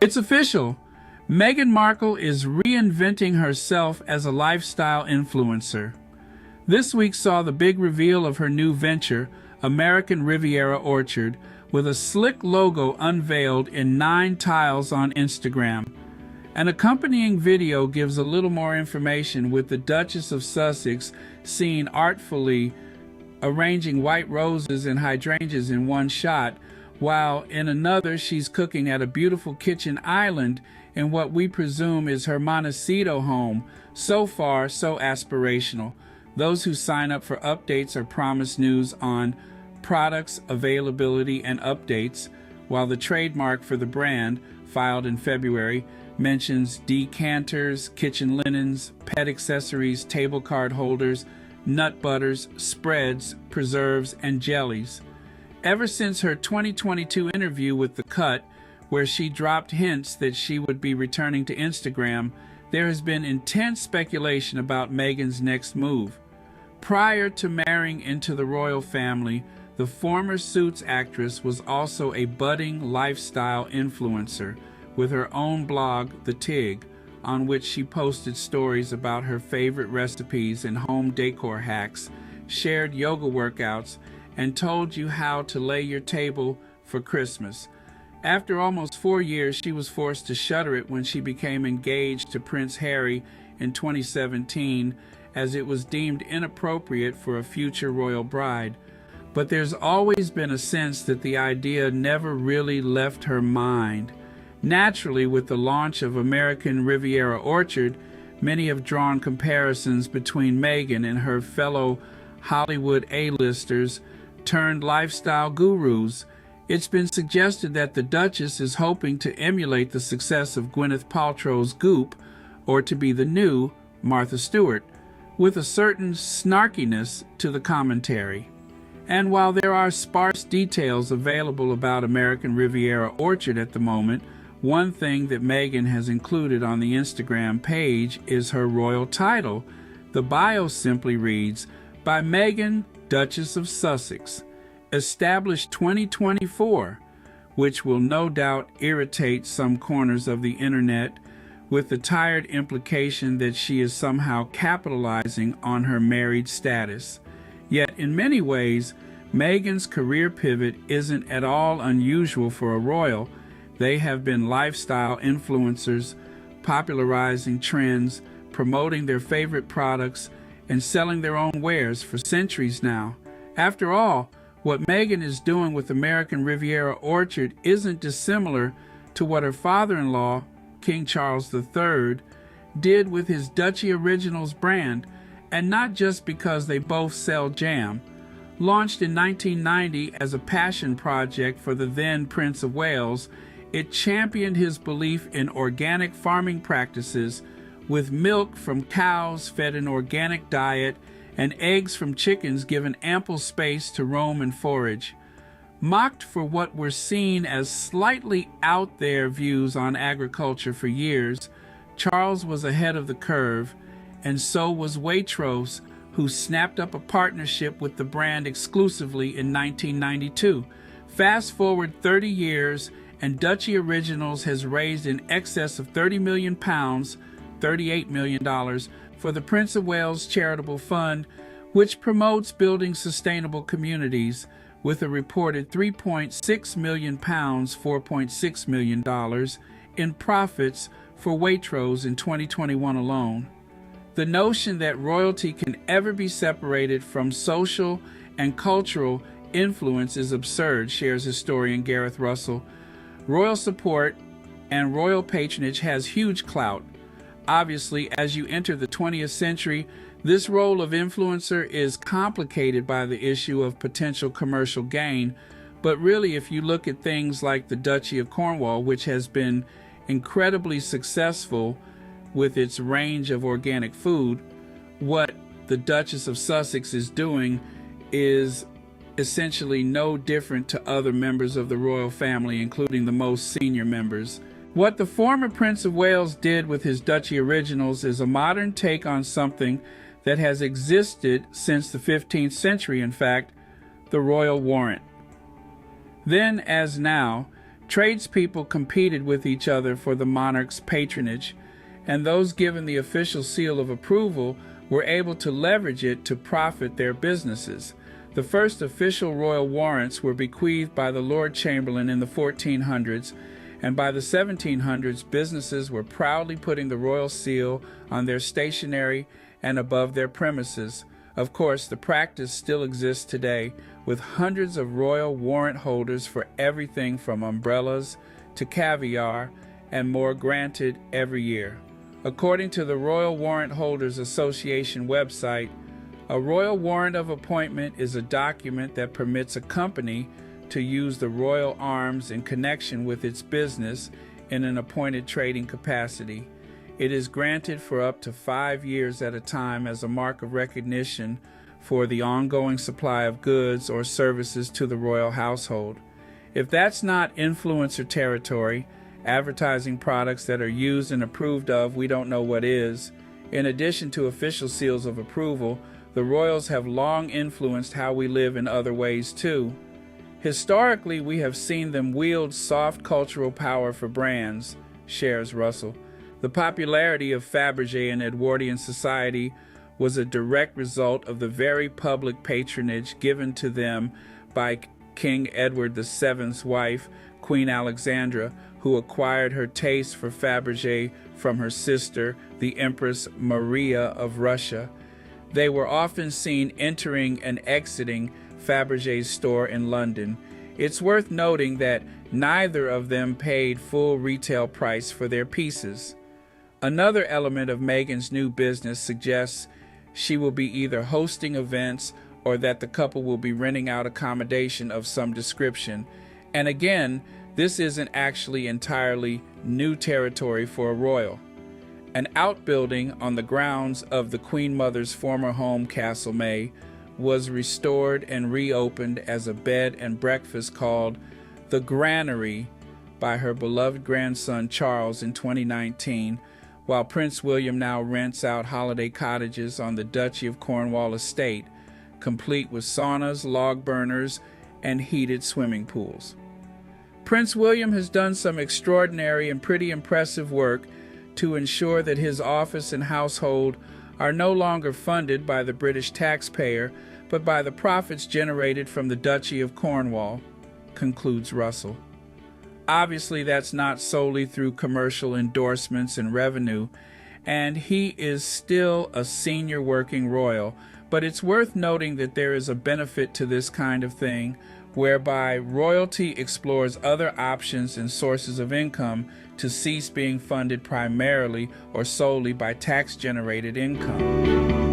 It's official. Meghan Markle is reinventing herself as a lifestyle influencer. This week saw the big reveal of her new venture, American Riviera Orchard, with a slick logo unveiled in 9 tiles on Instagram. An accompanying video gives a little more information, with the Duchess of Sussex seen artfully arranging white roses and hydrangeas in one shot, while in another she's cooking at a beautiful kitchen island in what we presume is her Montecito home. So far, so aspirational. Those who sign up for updates are promised news on products, availability, and updates, while the trademark for the brand, filed in February, mentions decanters, kitchen linens, pet accessories, table card holders, nut butters, spreads, preserves, and jellies. Ever since her 2022 interview with The Cut, where she dropped hints that she would be returning to Instagram, there has been intense speculation about Meghan's next move. Prior to marrying into the royal family, the former Suits actress was also a budding lifestyle influencer with her own blog, The Tig, on which she posted stories about her favorite recipes and home decor hacks, shared yoga workouts, and told you how to lay your table for Christmas. After almost 4 years, she was forced to shutter it when she became engaged to Prince Harry in 2017, as it was deemed inappropriate for a future royal bride. But there's always been a sense that the idea never really left her mind. Naturally, with the launch of American Riviera Orchard, many have drawn comparisons between Meghan and her fellow Hollywood A-listers turned lifestyle gurus. It's been suggested that the Duchess is hoping to emulate the success of Gwyneth Paltrow's Goop, or to be the new Martha Stewart, with a certain snarkiness to the commentary. And while there are sparse details available about American Riviera Orchard at the moment, one thing that Meghan has included on the Instagram page is her royal title. The bio simply reads, "By Meghan, Duchess of Sussex, established 2024, which will no doubt irritate some corners of the internet, with the tired implication that she is somehow capitalizing on her married status. Yet in many ways, Meghan's career pivot isn't at all unusual for a royal. They have been lifestyle influencers, popularizing trends, promoting their favorite products, and selling their own wares for centuries now. After all, what Meghan is doing with American Riviera Orchard isn't dissimilar to what her father-in-law, King Charles III, did with his Duchy Originals brand, and not just because they both sell jam. Launched in 1990 as a passion project for the then Prince of Wales, it championed his belief in organic farming practices, with milk from cows fed an organic diet and eggs from chickens given ample space to roam and forage. Mocked for what were seen as slightly out there views on agriculture for years, Charles was ahead of the curve, and so was Waitrose, who snapped up a partnership with the brand exclusively in 1992. Fast forward 30 years, and Duchy Originals has raised in excess of £30 million, $38 million, for the Prince of Wales Charitable Fund, which promotes building sustainable communities, with a reported £3.6 million, $4.6 million, in profits for Waitrose in 2021 alone. The notion that royalty can ever be separated from social and cultural influence is absurd, shares historian Gareth Russell. Royal support and royal patronage has huge clout. Obviously, as you enter the 20th century, this role of influencer is complicated by the issue of potential commercial gain, but really, if you look at things like the Duchy of Cornwall, which has been incredibly successful with its range of organic food, what the Duchess of Sussex is doing is essentially no different to other members of the royal family, including the most senior members. What the former Prince of Wales did with his Duchy Originals is a modern take on something that has existed since the 15th century, in fact, the royal warrant. Then, as now, Tradespeople competed with each other for the monarch's patronage, and those given the official seal of approval were able to leverage it to profit their businesses. The first official royal warrants were bequeathed by the Lord Chamberlain in the 1400s, and by the 1700s, businesses were proudly putting the royal seal on their stationery and above their premises. Of course, the practice still exists today, with hundreds of royal warrant holders for everything from umbrellas to caviar and more granted every year. According to the Royal Warrant Holders Association website, a royal warrant of appointment is a document that permits a company to use the royal arms in connection with its business in an appointed trading capacity. It is granted for up to 5 years at a time as a mark of recognition for the ongoing supply of goods or services to the royal household. If that's not influencer territory, advertising products that are used and approved of, we don't know what is. In addition to official seals of approval, the royals have long influenced how we live in other ways too. Historically, we have seen them wield soft cultural power for brands, shares Russell. The popularity of Fabergé in Edwardian society was a direct result of the very public patronage given to them by King Edward VII's wife, Queen Alexandra, who acquired her taste for Fabergé from her sister, the Empress Maria of Russia. They were often seen entering and exiting Fabergé's store in London. It's worth noting that neither of them paid full retail price for their pieces. Another element of Meghan's new business suggests she will be either hosting events or that the couple will be renting out accommodation of some description. And again, this isn't actually entirely new territory for a royal. An outbuilding on the grounds of the Queen Mother's former home, Castlemaine, was restored and reopened as a bed and breakfast called the Granary by her beloved grandson Charles in 2019, while Prince William now rents out holiday cottages on the Duchy of Cornwall estate, complete with saunas, log burners, and heated swimming pools. Prince William has done some extraordinary and pretty impressive work to ensure that his office and household are no longer funded by the British taxpayer, but by the profits generated from the Duchy of Cornwall, concludes Russell. Obviously, that's not solely through commercial endorsements and revenue, and he is still a senior working royal, but it's worth noting that there is a benefit to this kind of thing, whereby royalty explores other options and sources of income to cease being funded primarily or solely by tax-generated income.